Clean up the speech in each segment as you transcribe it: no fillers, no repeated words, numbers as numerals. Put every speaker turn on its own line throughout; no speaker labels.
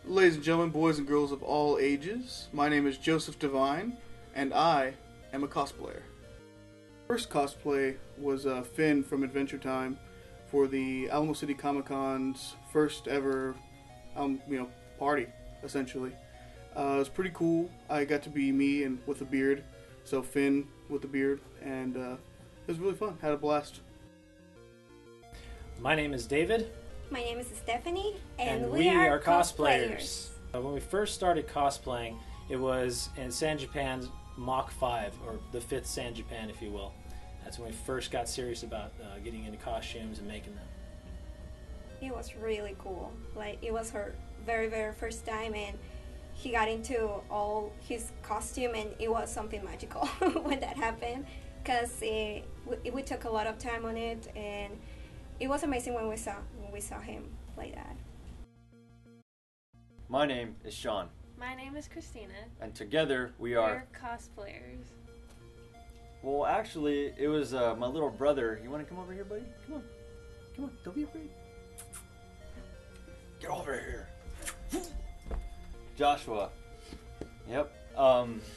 Ladies and gentlemen, boys and girls of all ages, my name is Joseph Devine, and I am a cosplayer. First cosplay was Finn from Adventure Time for the Alamo City Comic Con's first ever, party, essentially. It was pretty cool. I got to be me and with a beard, so Finn with a beard, and it was really fun. Had a blast.
My name is David.
My name is Stephanie,
and we are cosplayers. When we first started cosplaying, it was in San Japan's Mach 5, or the 5th San Japan, if you will. That's when we first got serious about getting into costumes and making them.
It was really cool. Like, it was her very, very first time, and he got into all his costume, and it was something magical when that happened, because we took a lot of time on it, and it was amazing when we saw him like that.
My name is Sean.
My name is Christina.
And together
we're cosplayers.
Well, actually, it was my little brother. You want to come over here, buddy? Come on, don't be afraid. Get over here. Joshua. Yep.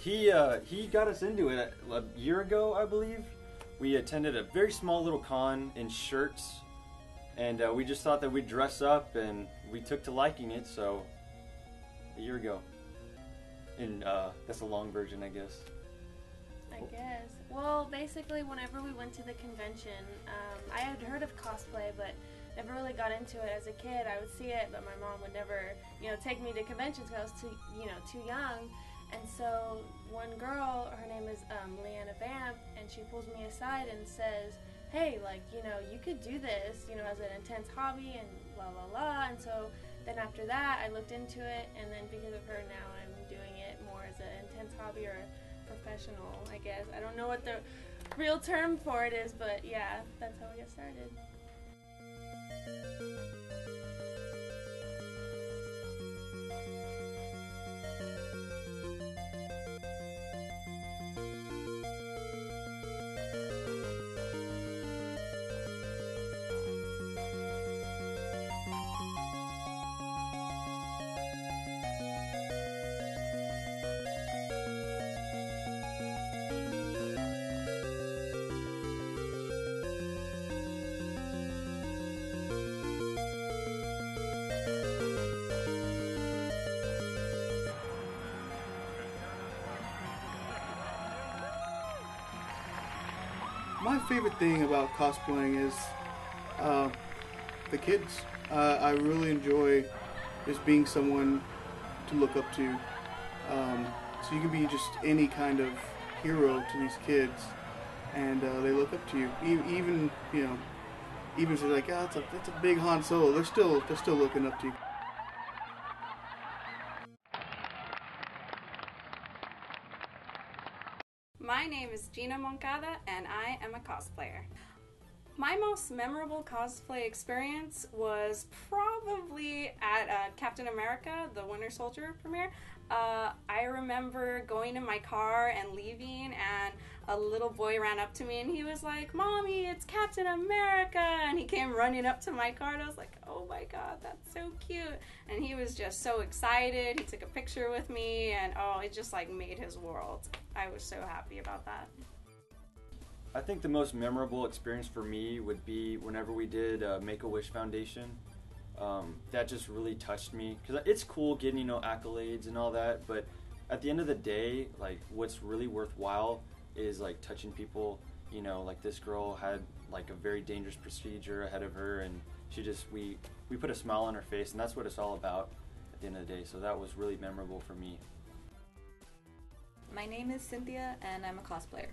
He got us into it a year ago, I believe. We attended a very small little con in shirts, and we just thought that we'd dress up, and we took to liking it, so a year ago. And that's a long version, I guess.
I guess. Well, basically, whenever we went to the convention, I had heard of cosplay, but never really got into it as a kid. I would see it, but my mom would never, take me to conventions because I was too young. And so one girl, her name is Leanna Vamp, and she pulls me aside and says, hey, you could do this, as an intense hobby and la la la. And so then after that, I looked into it, and then because of her, now I'm doing it more as an intense hobby or a professional, I guess. I don't know what the real term for it is, but yeah, that's how I got started.
My favorite thing about cosplaying is the kids. I really enjoy just being someone to look up to. So you can be just any kind of hero to these kids, and they look up to you. Even if they're like, that's a big Han Solo, they're still looking up to you.
My name is Gina Moncada, and I am a cosplayer. My most memorable cosplay experience was probably at Captain America, the Winter Soldier premiere. I remember going in my car and leaving, and a little boy ran up to me and he was like, "Mommy, it's Captain America!" And he came running up to my car, and I was like, oh my god, that's so cute. And he was just so excited. He took a picture with me, and it just made his world. I was so happy about that.
I think the most memorable experience for me would be whenever we did Make-A-Wish Foundation. That just really touched me, because it's cool getting accolades and all that, but at the end of the day, what's really worthwhile is touching people. This girl had a very dangerous procedure ahead of her, and she just we put a smile on her face, and that's what it's all about at the end of the day. So that was really memorable for me.
My name is Cynthia, and I'm a cosplayer.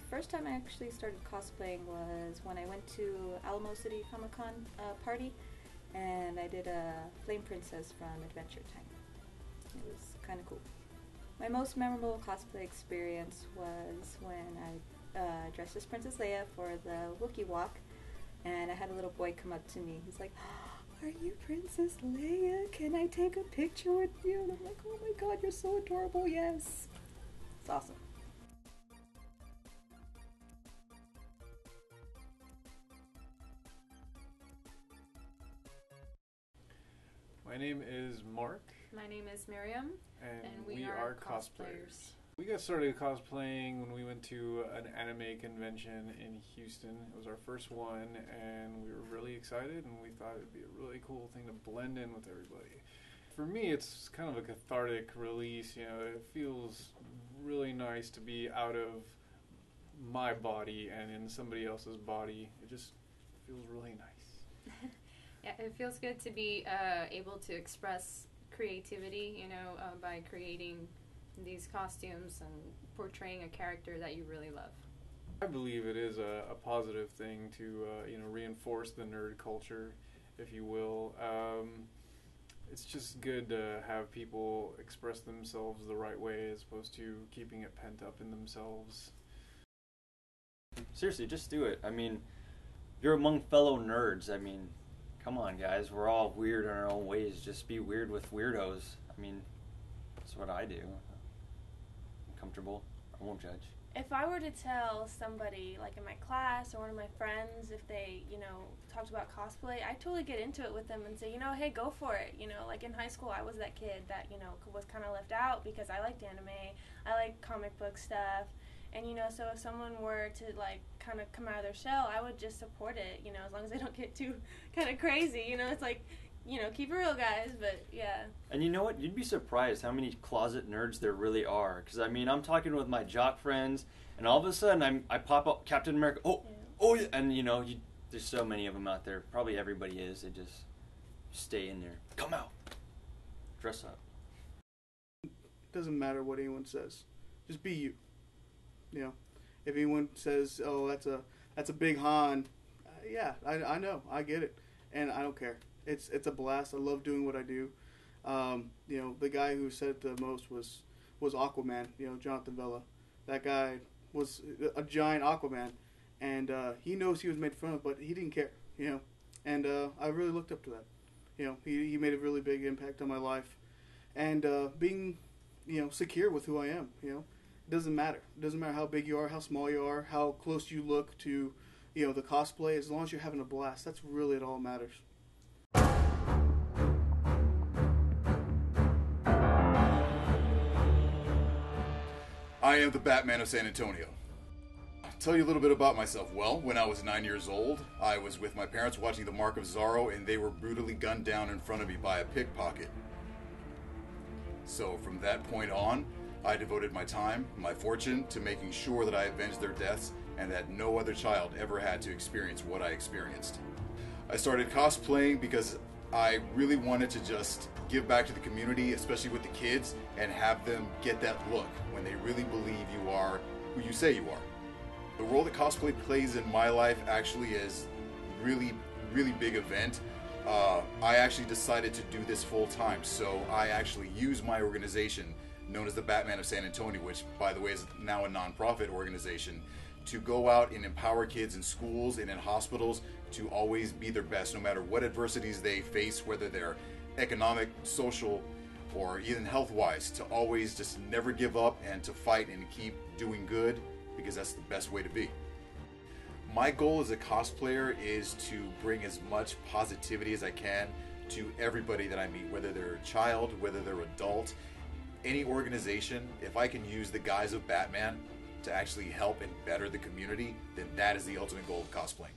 First time I actually started cosplaying was when I went to Alamo City Comic Con party, and I did a Flame Princess from Adventure Time. It was kind of cool. My most memorable cosplay experience was when I dressed as Princess Leia for the Wookiee Walk, and I had a little boy come up to me. He's like, "Are you Princess Leia? Can I take a picture with you?" And I'm like, "Oh my god, you're so adorable, yes." It's awesome.
My My name is Mark.
My name is Miriam,
And
we are cosplayers.
We got started cosplaying when we went to an anime convention in Houston. It was our first one, and we were really excited, and we thought it would be a really cool thing to blend in with everybody. For me, it's kind of a cathartic release. You know, it feels really nice to be out of my body and in somebody else's body. It just feels really nice.
Yeah, it feels good to be able to express creativity, by creating these costumes and portraying a character that you really love.
I believe it is a positive thing to reinforce the nerd culture, if you will. It's just good to have people express themselves the right way as opposed to keeping it pent up in themselves.
Seriously, just do it. I mean, you're among fellow nerds. I mean, come on, guys. We're all weird in our own ways. Just be weird with weirdos. I mean, that's what I do. I'm comfortable. I won't judge.
If I were to tell somebody, like in my class or one of my friends, if they, talked about cosplay, I totally get into it with them and say, hey, go for it. Like in high school, I was that kid that, was kind of left out because I liked anime, I liked comic book stuff. And, so if someone were to, kind of come out of their shell, I would just support it, as long as they don't get too kind of crazy. It's like, keep it real, guys, but, yeah. And
you know what? You'd be surprised how many closet nerds there really are. Because, I'm talking with my jock friends, and all of a sudden I pop up Captain America. Oh, yeah. And, there's so many of them out there. Probably everybody is. They just stay in there. Come out. Dress up.
It doesn't matter what anyone says. Just be you. If anyone says, "Oh, that's a big Han," yeah, I know, I get it, and I don't care. It's a blast. I love doing what I do. The guy who said it the most was Aquaman. Jonathan Vela. That guy was a giant Aquaman, and he knows he was made fun of, but he didn't care. And I really looked up to that. He made a really big impact on my life, and being secure with who I am. It doesn't matter. It doesn't matter how big you are, how small you are, how close you look to, the cosplay. As long as you're having a blast, that's really it all matters.
I am the Batman of San Antonio. I'll tell you a little bit about myself. Well, when I was 9 years old, I was with my parents watching The Mark of Zorro, and they were brutally gunned down in front of me by a pickpocket. So from that point on, I devoted my time, my fortune, to making sure that I avenged their deaths and that no other child ever had to experience what I experienced. I started cosplaying because I really wanted to just give back to the community, especially with the kids, and have them get that look when they really believe you are who you say you are. The role that cosplay plays in my life actually is really, really big event. I actually decided to do this full time, so I actually use my organization known as the Batman of San Antonio, which, by the way, is now a non-profit organization, to go out and empower kids in schools and in hospitals to always be their best, no matter what adversities they face, whether they're economic, social, or even health-wise, to always just never give up and to fight and keep doing good, because that's the best way to be. My goal as a cosplayer is to bring as much positivity as I can to everybody that I meet, whether they're a child, whether they're adult, any organization. If I can use the guise of Batman to actually help and better the community, then that is the ultimate goal of cosplaying.